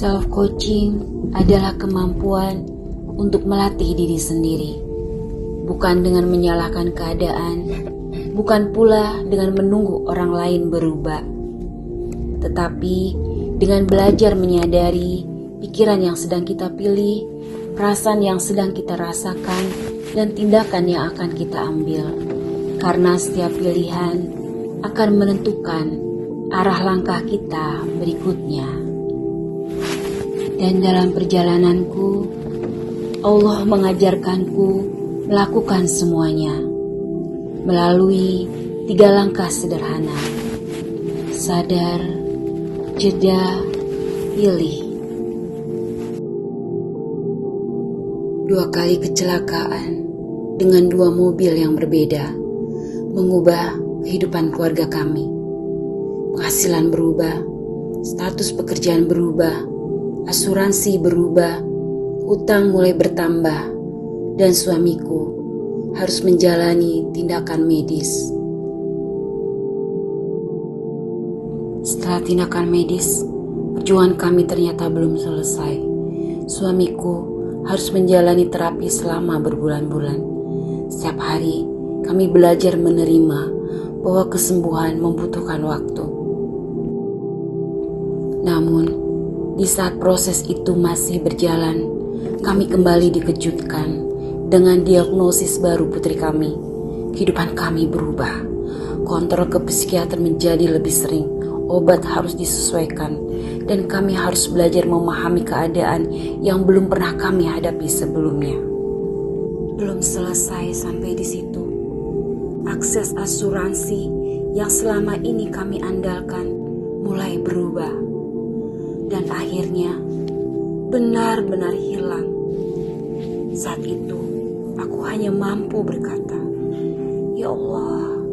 Self-coaching adalah kemampuan untuk melatih diri sendiri, bukan dengan menyalahkan keadaan, bukan pula dengan menunggu orang lain berubah, tetapi dengan belajar menyadari pikiran yang sedang kita pilih, perasaan yang sedang kita rasakan, dan tindakan yang akan kita ambil. Karena setiap pilihan akan menentukan arah langkah kita berikutnya. Dan dalam perjalananku, Allah mengajarkanku melakukan semuanya melalui 3 langkah sederhana: sadar, jeda, pilih. 2 kali kecelakaan dengan 2 mobil yang berbeda mengubah kehidupan keluarga kami. Penghasilan berubah, status pekerjaan berubah, asuransi berubah, utang mulai bertambah, dan suamiku harus menjalani tindakan medis. Setelah tindakan medis, perjuangan kami ternyata belum selesai. Suamiku harus menjalani terapi selama berbulan-bulan. Setiap hari kami belajar menerima bahwa kesembuhan membutuhkan waktu. Namun, di saat proses itu masih berjalan, kami kembali dikejutkan dengan diagnosis baru putri kami. Kehidupan kami berubah. Kontrol ke psikiater menjadi lebih sering. Obat harus disesuaikan, dan kami harus belajar memahami keadaan yang belum pernah kami hadapi sebelumnya. Belum selesai sampai di situ. Akses asuransi yang selama ini kami andalkan mulai berubah. Dan akhirnya benar-benar hilang. Saat itu aku hanya mampu berkata, "Ya Allah,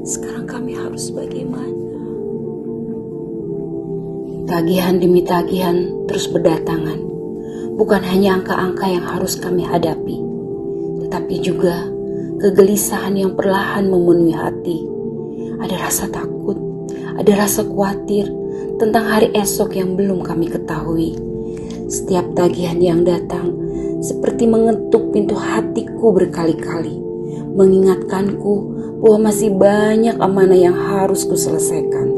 sekarang kami harus bagaimana?" Tagihan demi tagihan terus berdatangan. Bukan hanya angka-angka yang harus kami hadapi, tetapi juga kegelisahan yang perlahan memenuhi hati. Ada rasa takut, ada rasa khawatir tentang hari esok yang belum kami ketahui. Setiap tagihan yang datang seperti mengetuk pintu hatiku berkali-kali, mengingatkanku bahwa masih banyak amanah yang harus kuselesaikan.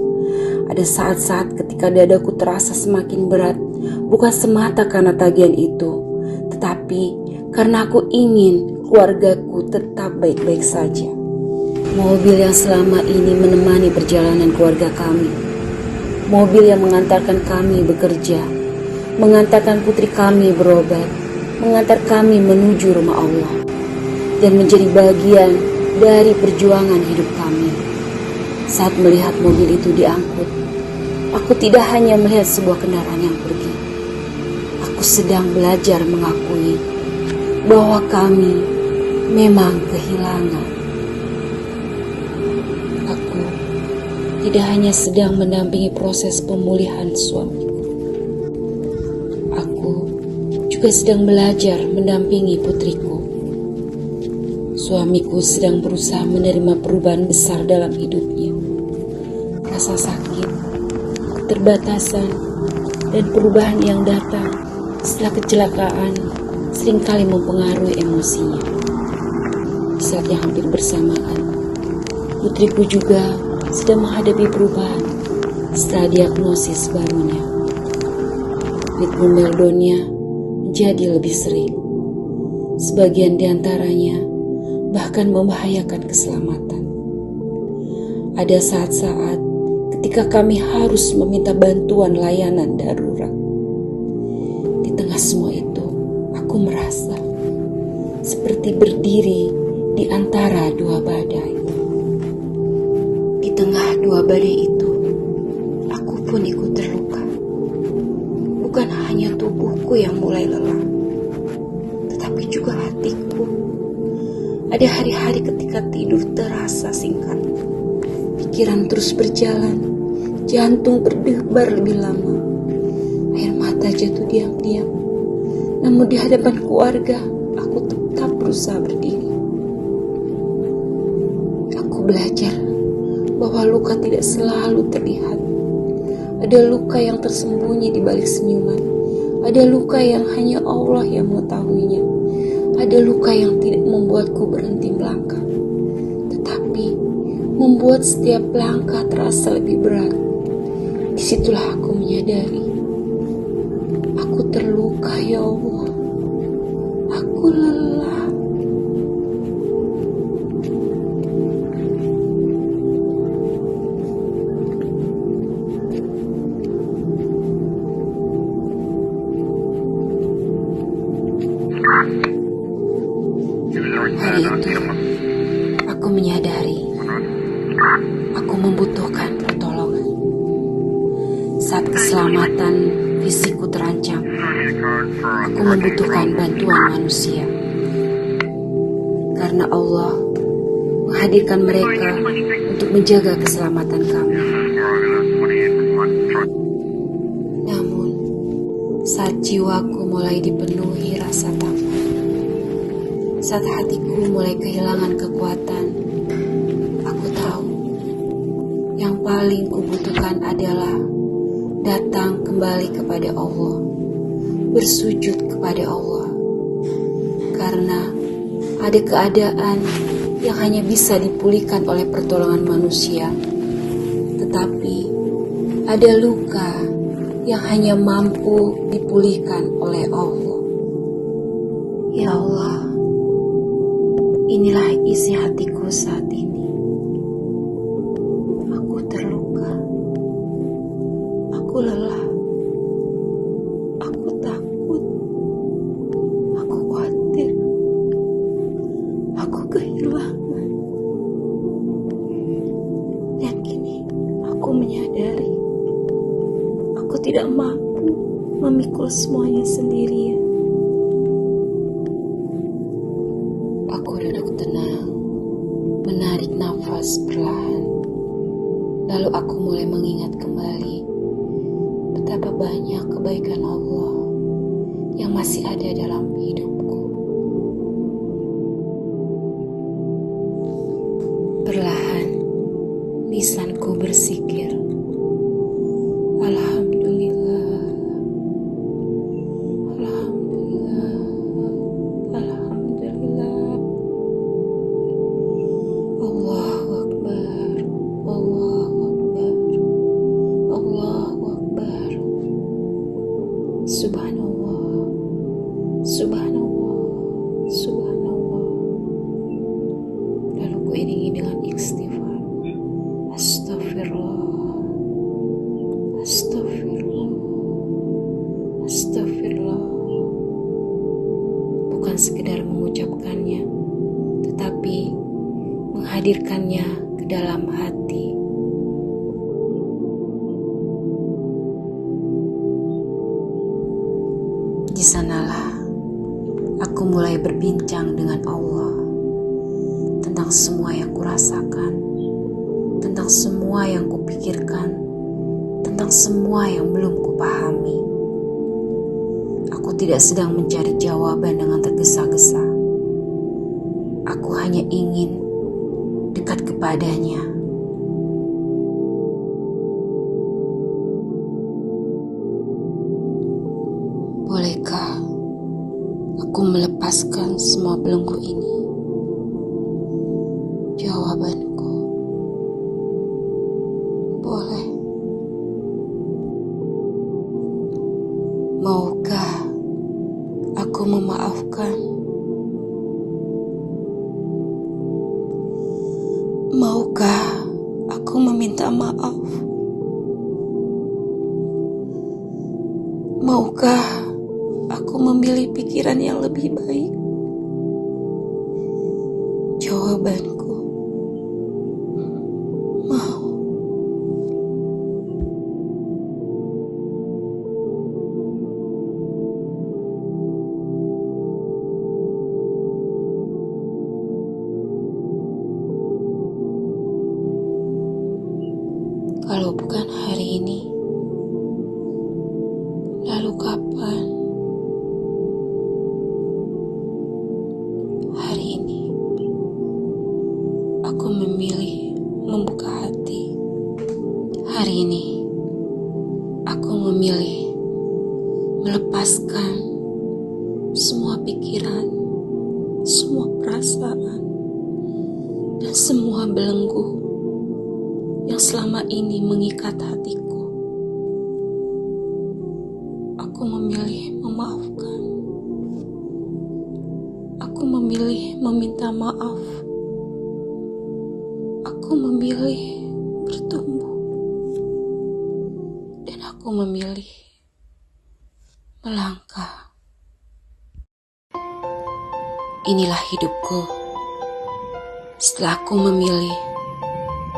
Ada saat-saat ketika dadaku terasa semakin berat, bukan semata karena tagihan itu, tetapi karena aku ingin keluargaku tetap baik-baik saja. Mobil yang selama ini menemani perjalanan keluarga kami, mobil yang mengantarkan kami bekerja, mengantarkan putri kami berobat, mengantar kami menuju rumah Allah, dan menjadi bagian dari perjuangan hidup kami. Saat melihat mobil itu diangkut, aku tidak hanya melihat sebuah kendaraan yang pergi. Aku sedang belajar mengakui bahwa kami memang kehilangan. Aku tidak hanya sedang mendampingi proses pemulihan suamiku. Aku juga sedang belajar mendampingi putriku. Suamiku sedang berusaha menerima perubahan besar dalam hidupnya. Rasa sakit, keterbatasan, dan perubahan yang datang setelah kecelakaan seringkali mempengaruhi emosinya. Di saat yang hampir bersamaan, putriku juga sedang menghadapi perubahan setelah diagnosis barunya. Ritme meldonnya menjadi lebih sering. Sebagian di antaranya bahkan membahayakan keselamatan. Ada saat-saat ketika kami harus meminta bantuan layanan darurat. Di tengah semua itu, aku merasa seperti berdiri di antara 2 badai. Di tengah 2 badai itu, aku pun ikut terluka. Bukan hanya tubuhku yang mulai lelah, tetapi juga hatiku. Ada hari-hari ketika tidur terasa singkat, pikiran terus berjalan, jantung berdebar lebih lama, air mata jatuh diam-diam. Namun di hadapan keluarga, aku tetap berusaha berdiri. Aku belajar bahwa luka tidak selalu terlihat. Ada luka yang tersembunyi di balik senyuman. Ada luka yang hanya Allah yang mengetahuinya. Ada luka yang tidak membuatku berhenti melangkah, tetapi membuat setiap langkah terasa lebih berat. Disitulah aku menyadari, aku terluka ya Allah. Aku lelah. Hari itu, aku menyadari aku membutuhkan pertolongan. Saat keselamatan fisikku terancam, aku membutuhkan bantuan manusia. Karena Allah menghadirkan mereka untuk menjaga keselamatan kami. Namun, saat jiwaku mulai dipenuhi rasa takut, saat hatiku mulai kehilangan kekuatan, aku tahu yang paling kubutuhkan adalah datang kembali kepada Allah, bersujud kepada Allah. Karena ada keadaan yang hanya bisa dipulihkan oleh pertolongan manusia, tetapi ada luka yang hanya mampu dipulihkan oleh Allah. Ya Allah, inilah isi hatiku saat ini. Aku terluka. Aku lelah. Aku takut. Aku khawatir. Aku kehilangan. Dan kini aku menyadari aku tidak mampu memikul semuanya sendirian. Aku duduk tenang, menarik nafas perlahan. Lalu aku mulai mengingat kembali betapa banyak kebaikan Allah yang masih ada dalam hidupku. Perlahan, lisanku bersikir, Alhamdulillah, Alhamdulillah, Alhamdulillah. Allahu Akbar, Allahu Akbar, Allahu Akbar. Subhanallah, Subhanallah, Subhanallah. Lalu ku iringi dengan istighfar. Astagfirullah, Astagfirullah, Astagfirullah. Bukan sekedar mengucapkannya, tetapi menghadirkannya ke dalam hati. Di sanalah aku mulai berbincang dengan Allah tentang semua yang kurasakan, tentang semua yang kupikirkan, tentang semua yang belum kupahami. Aku tidak sedang mencari jawaban dengan tergesa-gesa. Aku hanya ingin dekat kepadanya. Bolehkah aku melepaskan semua belenggu ini? Jawabanku, boleh. Maukah aku memaafkan? Maukah aku meminta maaf? Maukah aku memilih pikiran yang lebih baik? Jawabanku, mau. Kalau bukan hari ini, lalu kapan? Hari ini, aku memilih membuka hati. Hari ini, perasaan dan semua belenggu yang selama ini mengikat hatiku. Aku memilih memaafkan. Aku memilih meminta maaf. Aku memilih bertumbuh. Dan aku memilih melangkah. Inilah hidupku setelah aku memilih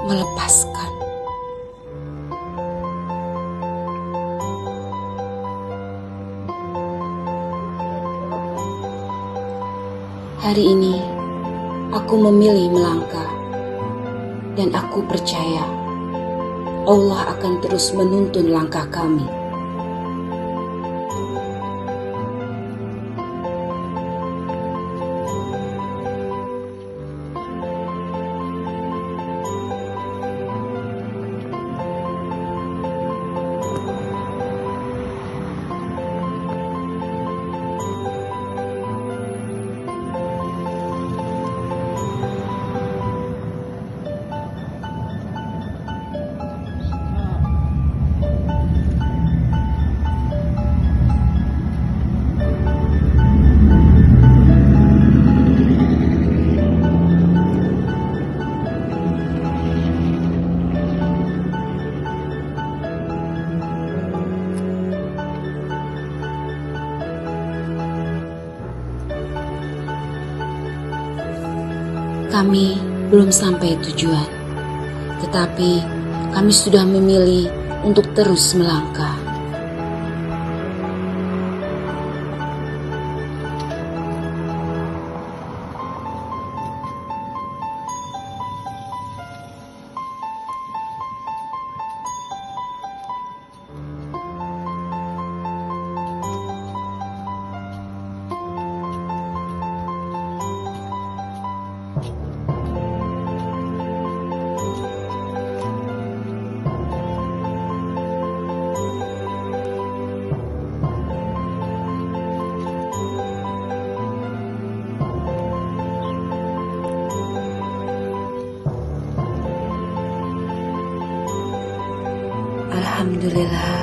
melepaskan. Hari ini aku memilih melangkah, dan aku percaya Allah akan terus menuntun langkah kami. Kami belum sampai tujuan, tetapi kami sudah memilih untuk terus melangkah. Alhamdulillah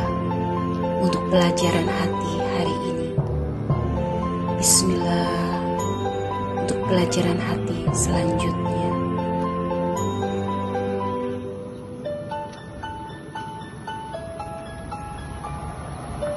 untuk pelajaran hati hari ini. Bismillah untuk pelajaran hati selanjutnya.